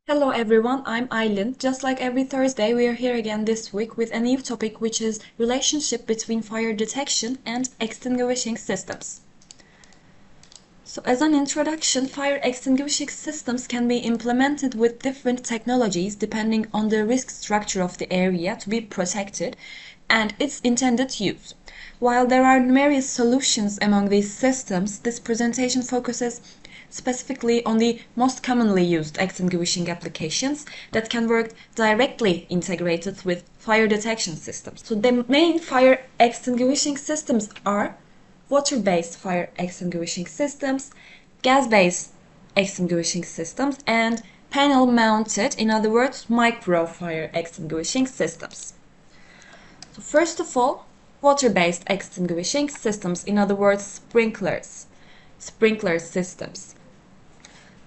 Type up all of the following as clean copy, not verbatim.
Hello everyone, I'm Aylin. Just like every Thursday, we are here again this week with a new topic, which is relationship between fire detection and extinguishing systems. So as an introduction, fire extinguishing systems can be implemented with different technologies depending on the risk structure of the area to be protected and its intended use. While there are numerous solutions among these systems, this presentation focuses specifically on the most commonly used extinguishing applications that can work directly integrated with fire detection systems. So the main fire extinguishing systems are water-based fire extinguishing systems, gas-based extinguishing systems, and panel-mounted, in other words, micro fire extinguishing systems. So first of all, water-based extinguishing systems, in other words, sprinkler systems.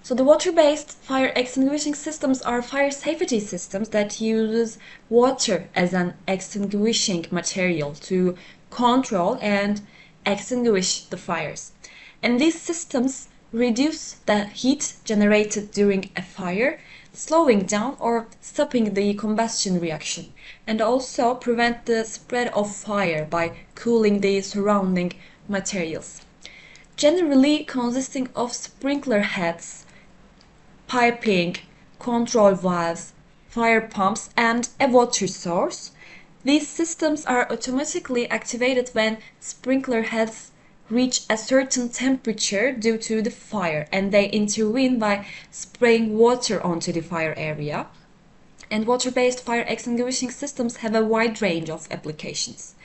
So the water-based fire extinguishing systems are fire safety systems that uses water as an extinguishing material to control and extinguish the fires. And these systems reduce the heat generated during a fire, slowing down or stopping the combustion reaction, and also prevent the spread of fire by cooling the surrounding materials. Generally consisting of sprinkler heads, piping, control valves, fire pumps, and a water source. These systems are automatically activated when sprinkler heads reach a certain temperature due to the fire, and they intervene by spraying water onto the fire area. And water-based fire extinguishing systems have a wide range of applications,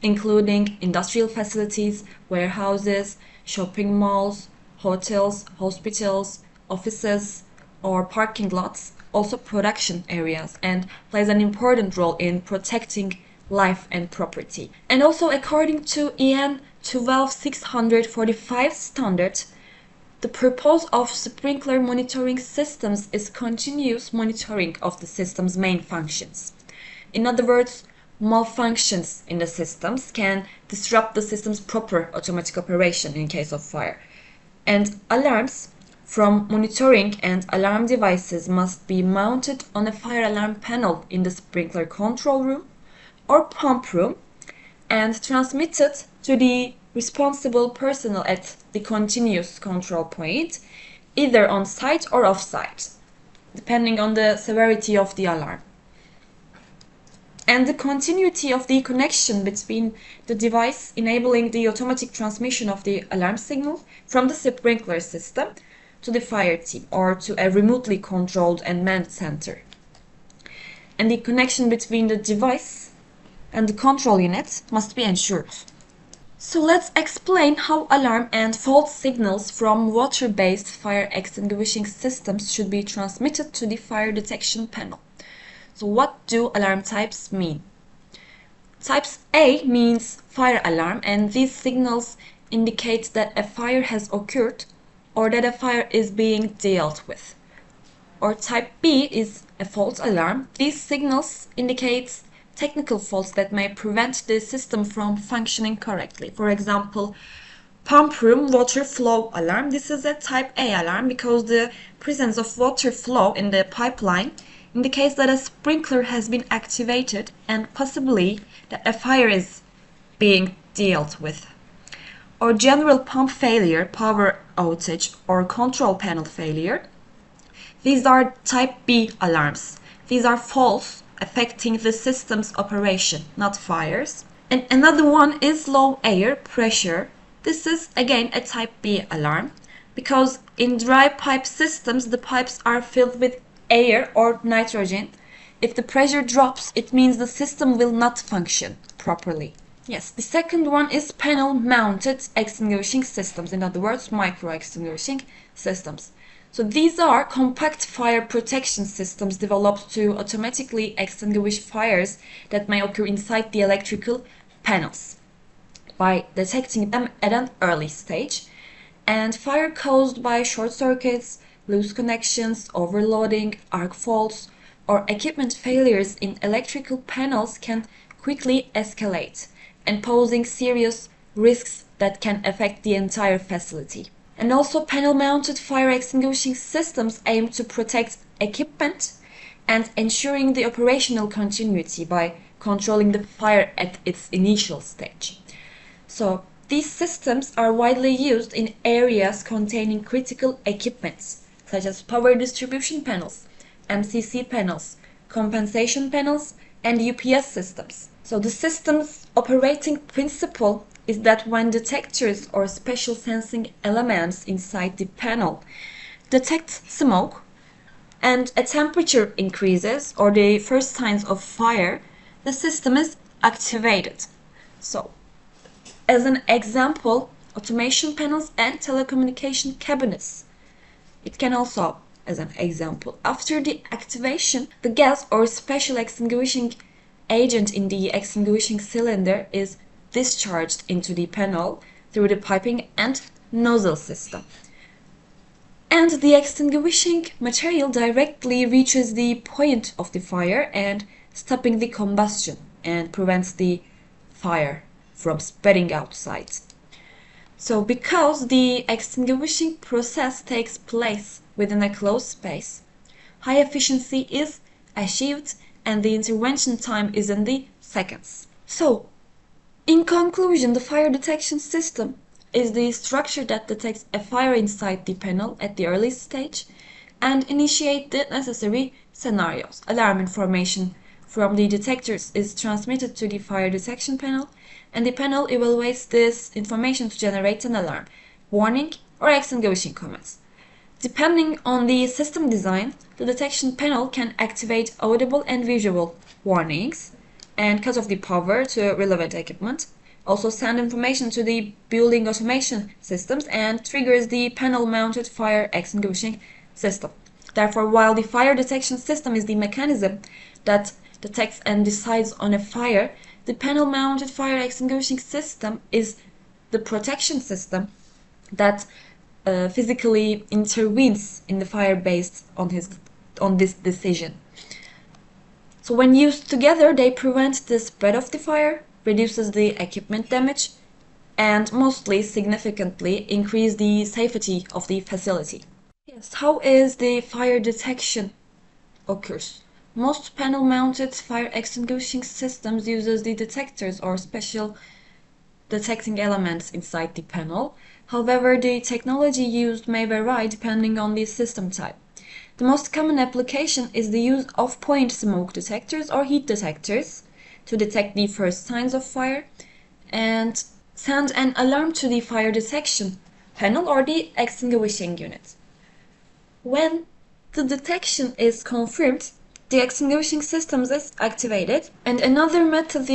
including industrial facilities, warehouses, shopping malls, hotels, hospitals, offices, or parking lots, also production areas, and plays an important role in protecting life and property. And also, according to EN 12645 standard, the purpose of sprinkler monitoring systems is continuous monitoring of the system's main functions. In other words, malfunctions in the systems can disrupt the system's proper automatic operation in case of fire. And alarms from monitoring and alarm devices must be mounted on a fire alarm panel in the sprinkler control room or pump room and transmitted to the responsible personnel at the continuous control point, either on site or off site, depending on the severity of the alarm. And the continuity of the connection between the device enabling the automatic transmission of the alarm signal from the sprinkler system to the fire team or to a remotely controlled and manned center. And the connection between the device and the control unit must be ensured. So let's explain how alarm and fault signals from water-based fire extinguishing systems should be transmitted to the fire detection panel. So what do alarm types mean? Types A means fire alarm, and these signals indicate that a fire has occurred or that a fire is being dealt with. Or type B is a fault alarm. These signals indicate technical faults that may prevent the system from functioning correctly. For example, pump room water flow alarm. This is a type A alarm because the presence of water flow in the pipeline indicates that a sprinkler has been activated and possibly that a fire is being dealt with. Or general pump failure, power outage, or control panel failure. These are type B alarms. These are faults affecting the system's operation, not fires. And another one is low air pressure. This is again a type B alarm because in dry pipe systems the pipes are filled with air or nitrogen. If the pressure drops, it means the system will not function properly. Yes, the second one is panel-mounted extinguishing systems, in other words, micro-extinguishing systems. So these are compact fire protection systems developed to automatically extinguish fires that may occur inside the electrical panels by detecting them at an early stage. And fire caused by short circuits, loose connections, overloading, arc faults, or equipment failures in electrical panels can quickly escalate and posing serious risks that can affect the entire facility. And also panel-mounted fire extinguishing systems aim to protect equipment and ensuring the operational continuity by controlling the fire at its initial stage. So these systems are widely used in areas containing critical equipments such as power distribution panels, MCC panels, compensation panels, and UPS systems. So the system's operating principle is that when detectors or special sensing elements inside the panel detect smoke and a temperature increases or the first signs of fire, the system is activated. So, as an example, automation panels and telecommunication cabinets. It can also, as an example, after the activation, the gas or special extinguishing agent in the extinguishing cylinder is discharged into the panel through the piping and nozzle system. And the extinguishing material directly reaches the point of the fire and stopping the combustion and prevents the fire from spreading outside. So because the extinguishing process takes place within a closed space, high efficiency is achieved and the intervention time is in the seconds. So, in conclusion, the fire detection system is the structure that detects a fire inside the panel at the early stage and initiate the necessary scenarios. Alarm information from the detectors is transmitted to the fire detection panel, and the panel evaluates this information to generate an alarm, warning, or extinguishing commands. Depending on the system design, the detection panel can activate audible and visual warnings and cut off the power to relevant equipment, also send information to the building automation systems, and triggers the panel-mounted fire extinguishing system. Therefore, while the fire detection system is the mechanism that detects and decides on a fire, the panel-mounted fire extinguishing system is the protection system that physically intervenes in the fire based on this decision. So when used together, they prevent the spread of the fire, reduces the equipment damage, and mostly significantly increase the safety of the facility. Yes, how is the fire detection occurs? Most panel-mounted fire extinguishing systems uses the detectors or special detecting elements inside the panel. However, the technology used may vary depending on the system type. The most common application is the use of point smoke detectors or heat detectors to detect the first signs of fire and send an alarm to the fire detection panel or the extinguishing unit. When the detection is confirmed, the extinguishing system is activated, and another method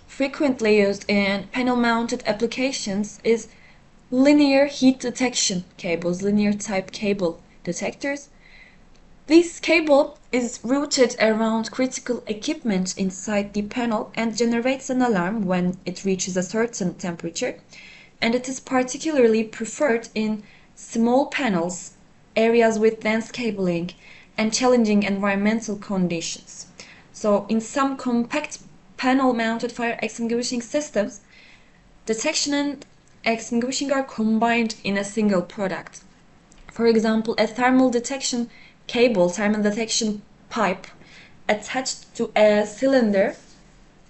frequently used in panel-mounted applications is linear heat detection cables, linear type cable detectors. This cable is routed around critical equipment inside the panel and generates an alarm when it reaches a certain temperature, and it is particularly preferred in small panels, areas with dense cabling, and challenging environmental conditions. So in some compact panel-mounted fire extinguishing systems, detection and extinguishing are combined in a single product. For example, a thermal detection cable, thermal detection pipe attached to a cylinder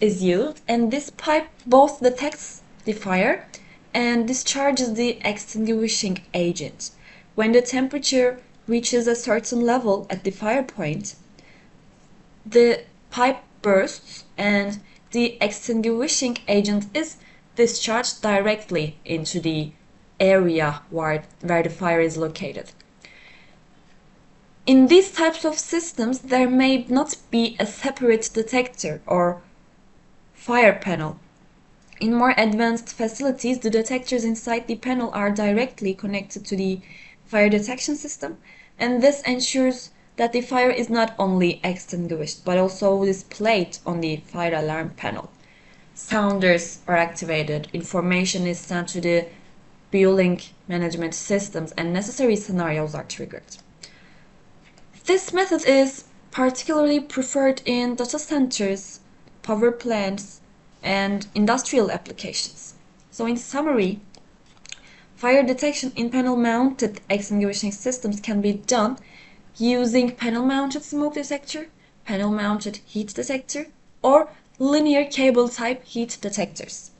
is used, and this pipe both detects the fire and discharges the extinguishing agent. When the temperature reaches a certain level at the fire point, the pipe bursts and the extinguishing agent is discharged directly into the area where the fire is located. In these types of systems, there may not be a separate detector or fire panel. In more advanced facilities, the detectors inside the panel are directly connected to the fire detection system, and this ensures that the fire is not only extinguished but also displayed on the fire alarm panel. Sounders are activated, information is sent to the building management systems, and necessary scenarios are triggered. This method is particularly preferred in data centers, power plants, and industrial applications. So in summary, fire detection in panel-mounted extinguishing systems can be done using panel-mounted smoke detector, panel-mounted heat detector, or linear cable-type heat detectors,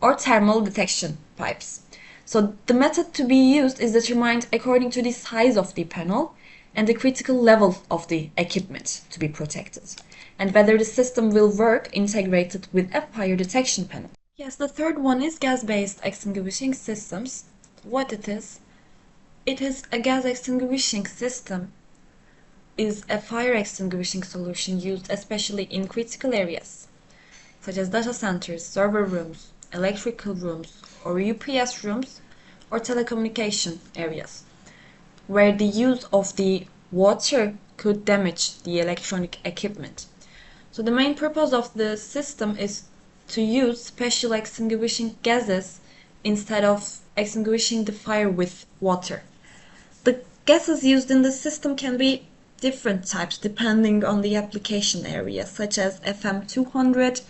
or thermal detection pipes. So the method to be used is determined according to the size of the panel and the critical level of the equipment to be protected, and whether the system will work integrated with a fire detection panel. Yes, the third one is gas-based extinguishing systems. What it is? It is a gas extinguishing system is a fire extinguishing solution used especially in critical areas, such as data centers, server rooms, electrical rooms, or UPS rooms, or telecommunication areas, where the use of the water could damage the electronic equipment. So the main purpose of the system is to use special extinguishing gases instead of extinguishing the fire with water. The gases used in the system can be different types depending on the application area, such as FM200,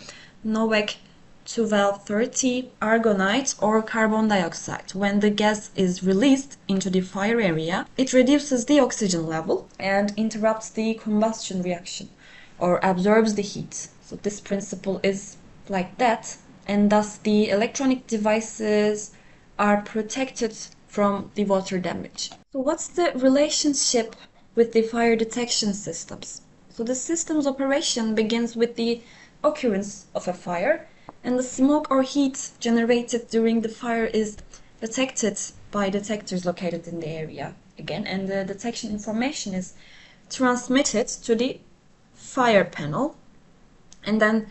NOEC 1230, argonite, or carbon dioxide. When the gas is released into the fire area, it reduces the oxygen level and interrupts the combustion reaction or absorbs the heat. So this principle is like that, and thus the electronic devices are protected from the water damage. So what's the relationship with the fire detection systems? So the system's operation begins with the occurrence of a fire, and the smoke or heat generated during the fire is detected by detectors located in the area again, and the detection information is transmitted to the fire panel and then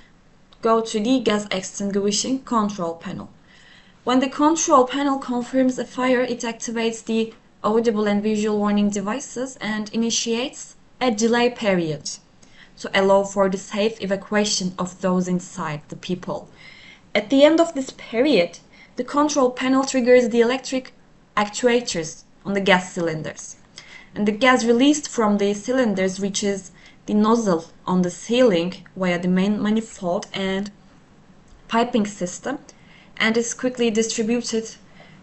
go to the gas extinguishing control panel. When the control panel confirms a fire, it activates the audible and visual warning devices and initiates a delay period to allow for the safe evacuation of those inside, the people. At the end of this period, the control panel triggers the electric actuators on the gas cylinders, and the gas released from the cylinders reaches the nozzle on the ceiling via the main manifold and piping system, and is quickly distributed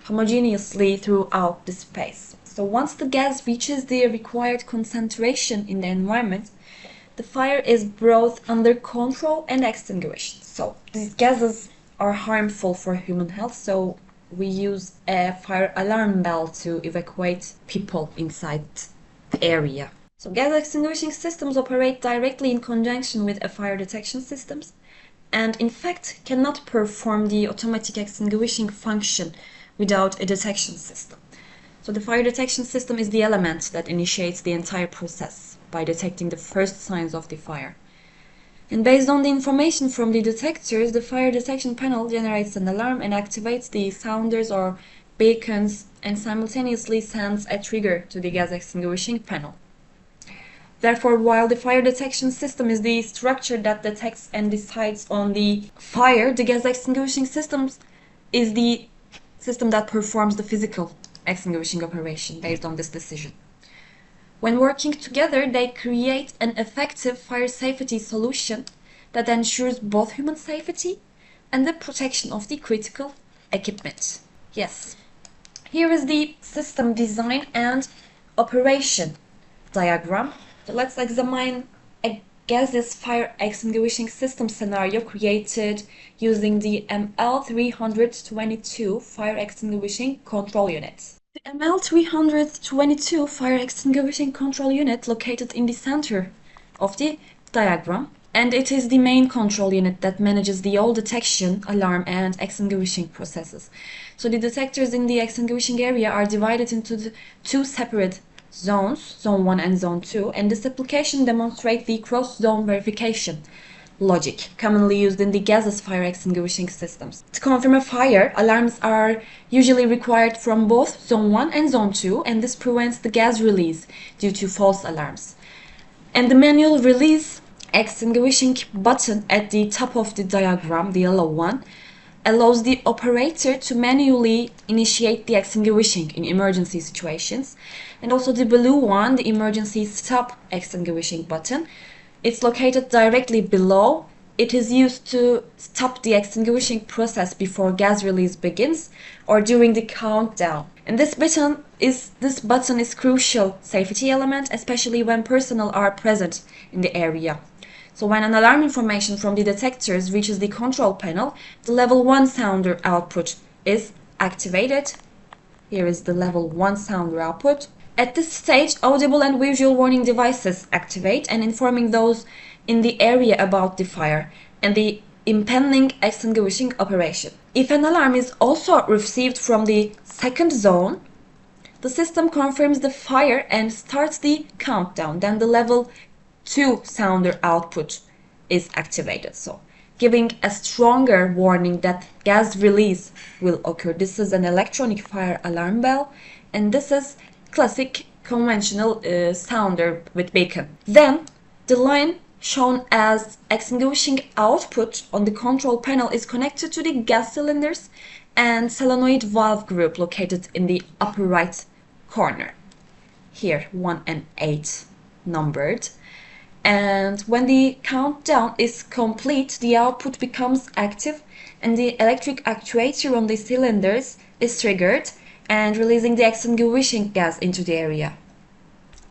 homogeneously throughout the space. So once the gas reaches the required concentration in the environment, the fire is brought under control and extinguished. So these gases are harmful for human health, so we use a fire alarm bell to evacuate people inside the area. So gas extinguishing systems operate directly in conjunction with a fire detection systems, and in fact cannot perform the automatic extinguishing function without a detection system. So the fire detection system is the element that initiates the entire process by detecting the first signs of the fire. And based on the information from the detectors, the fire detection panel generates an alarm and activates the sounders or beacons and simultaneously sends a trigger to the gas extinguishing panel. Therefore, while the fire detection system is the structure that detects and decides on the fire, the gas extinguishing system is the system that performs the physical extinguishing operation based on this decision. When working together, they create an effective fire safety solution that ensures both human safety and the protection of the critical equipment. Yes, here is the system design and operation diagram. So let's examine a gaseous fire extinguishing system scenario created using the ML322 fire extinguishing control unit. The ML322 fire extinguishing control unit located in the center of the diagram, and it is the main control unit that manages the all detection, alarm, and extinguishing processes. So the detectors in the extinguishing area are divided into the two separate zones, Zone 1 and Zone 2, and this application demonstrates the cross-zone verification logic commonly used in the gaseous fire extinguishing systems. To confirm a fire, alarms are usually required from both Zone 1 and Zone 2, and this prevents the gas release due to false alarms. And the manual release extinguishing button at the top of the diagram, the yellow one, allows the operator to manually initiate the extinguishing in emergency situations, and also the blue one, the emergency stop extinguishing button. It's located directly below. It is used to stop the extinguishing process before gas release begins or during the countdown. And this button this button is crucial safety element, especially when personnel are present in the area. So when an alarm information from the detectors reaches the control panel, the level 1 sounder output is activated. Here is the level 1 sounder output. At this stage, audible and visual warning devices activate and informing those in the area about the fire and the impending extinguishing operation. If an alarm is also received from the second zone, the system confirms the fire and starts the countdown. Then the level 2 sounder output is activated, so giving a stronger warning that gas release will occur. This is an electronic fire alarm bell, and this is classic conventional sounder with beacon. Then the line shown as extinguishing output on the control panel is connected to the gas cylinders and solenoid valve group located in the upper right corner. Here 1 and 8 numbered. And when the countdown is complete, the output becomes active and the electric actuator on the cylinders is triggered and releasing the extinguishing gas into the area.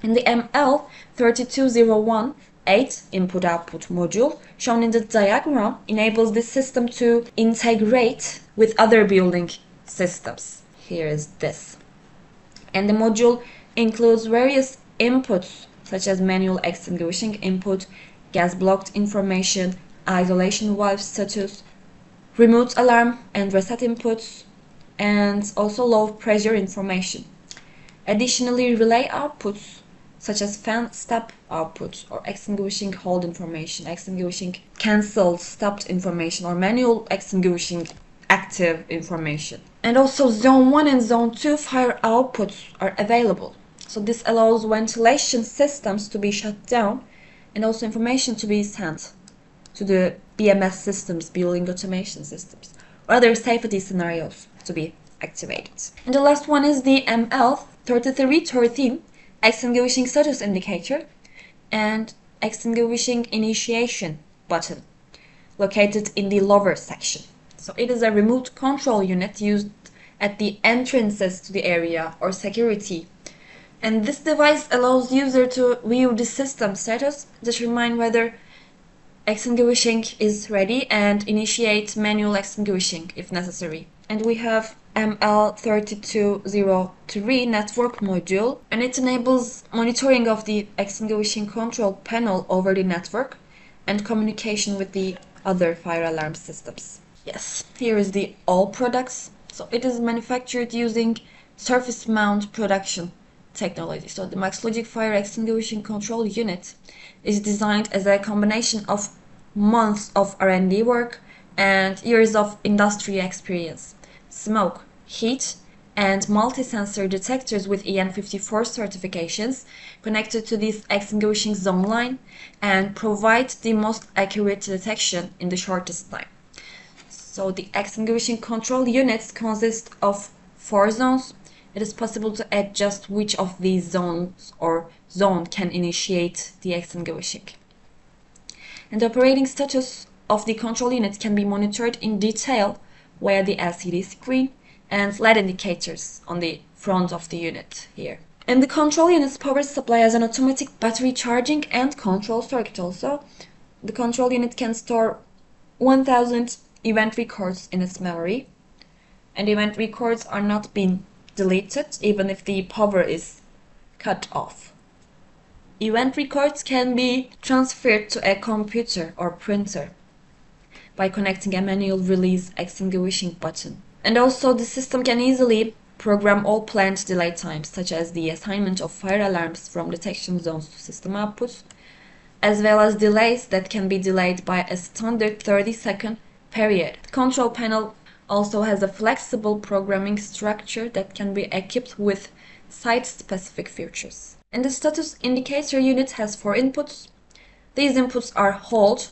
In the ML32018 input-output module shown in the diagram enables this system to integrate with other building systems. Here is this. And the module includes various inputs such as manual extinguishing input, gas blocked information, isolation valve status, remote alarm and reset inputs, and also low pressure information. Additionally, relay outputs such as fan stop outputs or extinguishing hold information, extinguishing cancelled stopped information, or manual extinguishing active information. And also zone 1 and zone 2 fire outputs are available. So this allows ventilation systems to be shut down and also information to be sent to the BMS systems, building automation systems, or other safety scenarios to be activated. And the last one is the ML3313 extinguishing status indicator and extinguishing initiation button located in the lower section. So it is a remote control unit used at the entrances to the area or security. And this device allows user to view the system status, determine whether extinguishing is ready, and initiate manual extinguishing if necessary. And we have ML3203 network module, and it enables monitoring of the extinguishing control panel over the network and communication with the other fire alarm systems. Yes, here is the all products. So it is manufactured using surface mount production technology. So the MaxLogic Fire Extinguishing Control Unit is designed as a combination of months of R&D work and years of industry experience. Smoke, heat, and multi-sensor detectors with EN54 certifications connected to this extinguishing zone line and provide the most accurate detection in the shortest time. So the extinguishing control units consist of 4 zones. It is possible to adjust which of these zones or zone can initiate the extinguishing. And the operating status of the control unit can be monitored in detail via the LCD screen and LED indicators on the front of the unit here. And the control unit's power supply has an automatic battery charging and control circuit also. The control unit can store 1000 event records in its memory, and event records are not being deleted even if the power is cut off. Event records can be transferred to a computer or printer by connecting a manual release extinguishing button. And also the system can easily program all planned delay times, such as the assignment of fire alarms from detection zones to system outputs, as well as delays that can be delayed by a standard 30-second period. The control panel also has a flexible programming structure that can be equipped with site-specific features. And the status indicator unit has 4 inputs. These inputs are hold,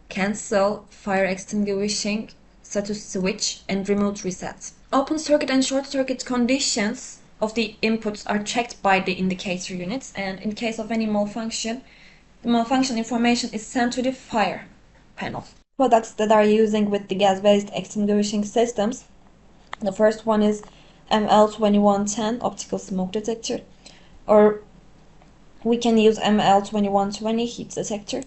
cancel, fire extinguishing, status switch, and remote reset. Open circuit and short circuit conditions of the inputs are checked by the indicator units, and in case of any malfunction, the malfunction information is sent to the fire panel. Products that are using with the gas-based extinguishing systems. The first one is ML2110 optical smoke detector, or we can use ML2120 heat detector.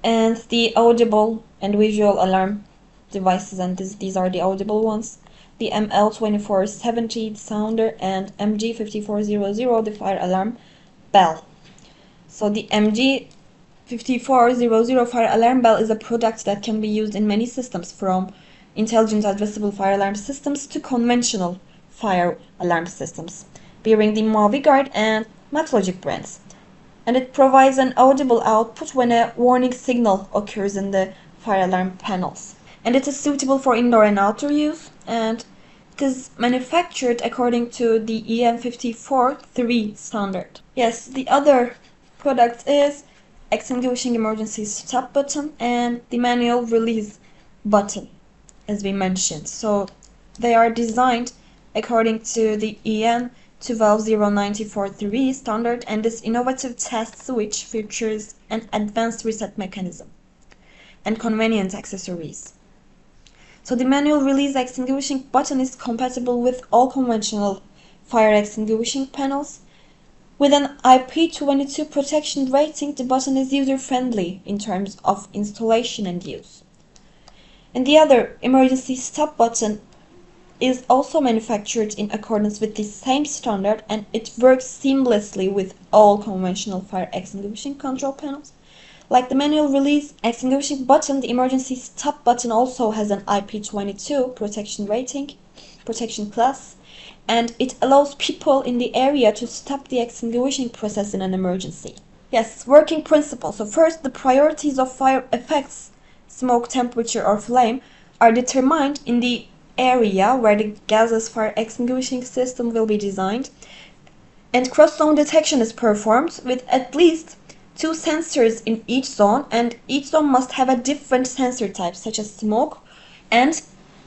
And the audible and visual alarm devices, and these are the audible ones: the ML2470 sounder and MG5400 the fire alarm bell. So the MG5400 fire alarm bell is a product that can be used in many systems, from intelligent adjustable fire alarm systems to conventional fire alarm systems, bearing the Mavili and Matlogic brands. And it provides an audible output when a warning signal occurs in the fire alarm panels. And it is suitable for indoor and outdoor use, and it is manufactured according to the EN54-3 standard. Yes, the other product is extinguishing emergency stop button and the manual release button, as we mentioned. So they are designed according to the EN 120943 standard, and this innovative test switch features an advanced reset mechanism and convenient accessories. So the manual release extinguishing button is compatible with all conventional fire extinguishing panels. With an IP22 protection rating, the button is user-friendly in terms of installation and use. And the other emergency stop button is also manufactured in accordance with the same standard, and it works seamlessly with all conventional fire extinguishing control panels. Like the manual release extinguishing button, the emergency stop button also has an IP22 protection class, and it allows people in the area to stop the extinguishing process in an emergency. Yes, working principles. So first, the priorities of fire effects, smoke, temperature, or flame, are determined in the area where the gaseous fire extinguishing system will be designed, and cross-zone detection is performed with at least 2 sensors in each zone, and each zone must have a different sensor type, such as smoke and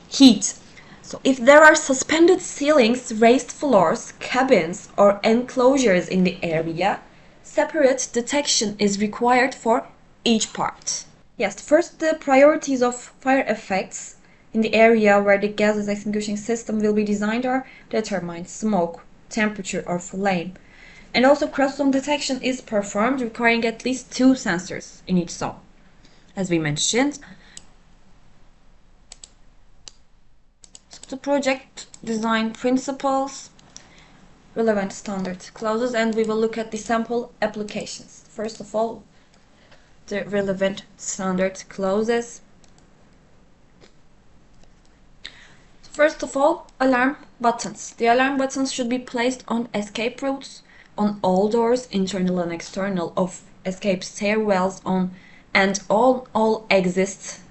heat. So if there are suspended ceilings, raised floors, cabins, or enclosures in the area, separate detection is required for each part. Yes, first, the priorities of fire effects in the area where the gaseous extinguishing system will be designed are determined: smoke, temperature, or flame. And also cross-zone detection is performed, requiring at least 2 sensors in each zone, as we mentioned. So the project design principles, relevant standard clauses, and we will look at the sample applications. First of all, the relevant standard clauses. First of all, alarm buttons. The alarm buttons should be placed on escape routes, on all doors, internal and external, of escape stairwells, and all exits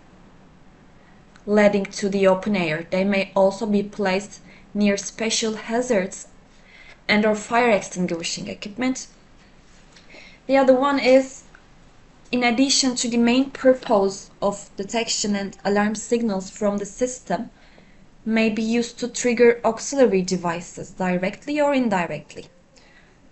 leading to the open air. They may also be placed near special hazards and or fire extinguishing equipment. The other one is, in addition to the main purpose of detection and alarm signals from the system, may be used to trigger auxiliary devices directly or indirectly,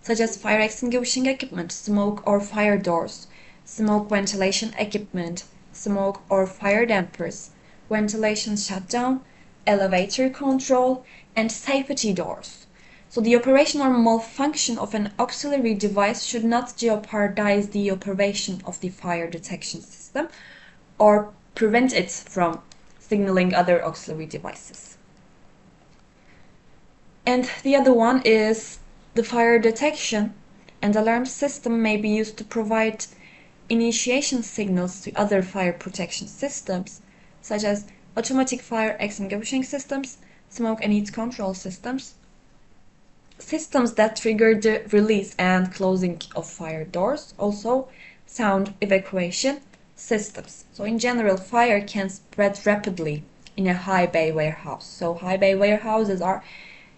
such as fire extinguishing equipment, smoke or fire doors, smoke ventilation equipment, smoke or fire dampers, ventilation shutdown, elevator control, and safety doors. So the operation or malfunction of an auxiliary device should not jeopardize the operation of the fire detection system or prevent it from signaling other auxiliary devices. And the other one is, the fire detection and alarm system may be used to provide initiation signals to other fire protection systems, such as automatic fire extinguishing systems, smoke and heat control systems, systems that trigger the release and closing of fire doors, also sound evacuation systems. So in general, fire can spread rapidly in a high bay warehouse. So high bay warehouses are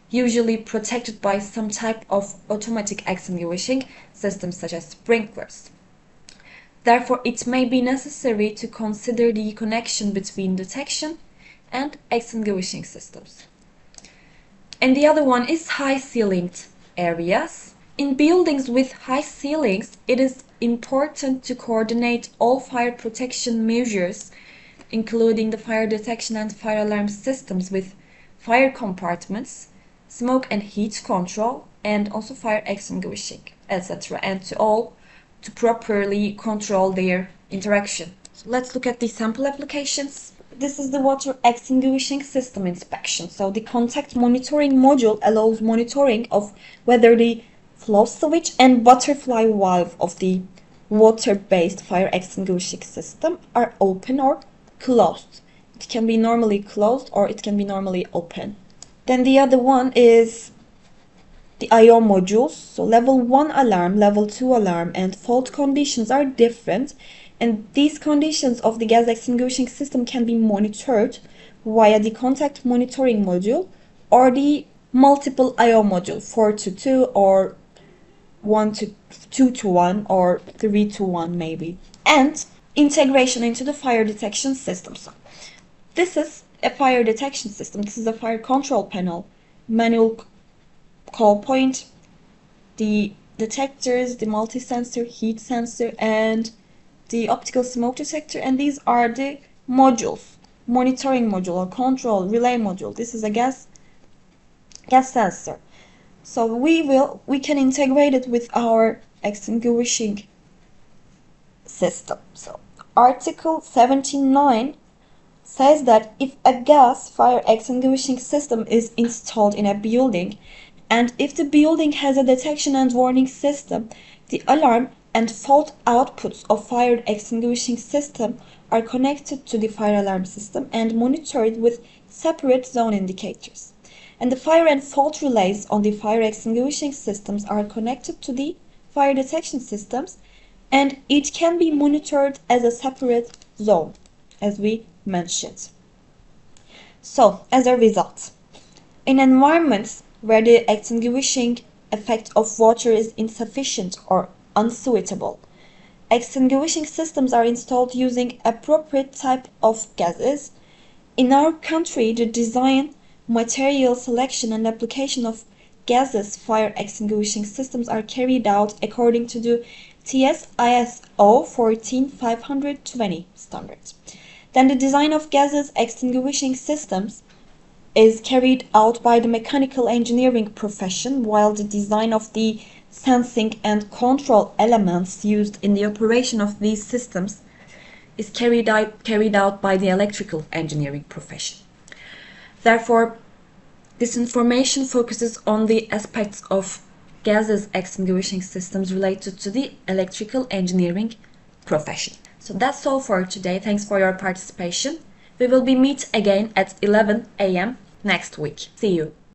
usually protected by some type of automatic extinguishing systems, such as sprinklers. Therefore, it may be necessary to consider the connection between detection and extinguishing systems. And the other one is high ceilinged areas. In buildings with high ceilings, it is important to coordinate all fire protection measures, including the fire detection and fire alarm systems, with fire compartments, smoke and heat control, and also fire extinguishing, etc. And to properly control their interaction. So let's look at the sample applications. This is the water extinguishing system inspection. So the contact monitoring module allows monitoring of whether the flow switch and butterfly valve of the water-based fire extinguishing system are open or closed. It can be normally closed or it can be normally open. Then the other one is the I/O modules. So level 1 alarm, level 2 alarm, and fault conditions are different, and these conditions of the gas extinguishing system can be monitored via the contact monitoring module or the multiple I/O module, 4 to 2 or 1 to 2 to 1 or 3 to 1 maybe, and integration into the fire detection system. So this is a fire detection system. This is a fire control panel, manual call point, the detectors, the multi-sensor, heat sensor, and the optical smoke detector, and these are the modules, monitoring module or control relay module. This is a gas sensor. So we can integrate it with our extinguishing system. So Article 79 says that if a gas fire extinguishing system is installed in a building, and if the building has a detection and warning system, the alarm and fault outputs of fire extinguishing system are connected to the fire alarm system and monitored with separate zone indicators. And the fire and fault relays on the fire extinguishing systems are connected to the fire detection systems, and it can be monitored as a separate zone, as we mentioned. So, as a result, in environments where the extinguishing effect of water is insufficient or unsuitable, extinguishing systems are installed using appropriate type of gases. In our country, the design, material selection, and application of gases fire extinguishing systems are carried out according to the TS ISO 14520 standards. Then the design of gases extinguishing systems is carried out by the mechanical engineering profession, while the design of the sensing and control elements used in the operation of these systems is carried out by the electrical engineering profession. Therefore, this information focuses on the aspects of gases extinguishing systems related to the electrical engineering profession. So that's all for today. Thanks for your participation. We will be meet again at 11 a.m. next week. See you.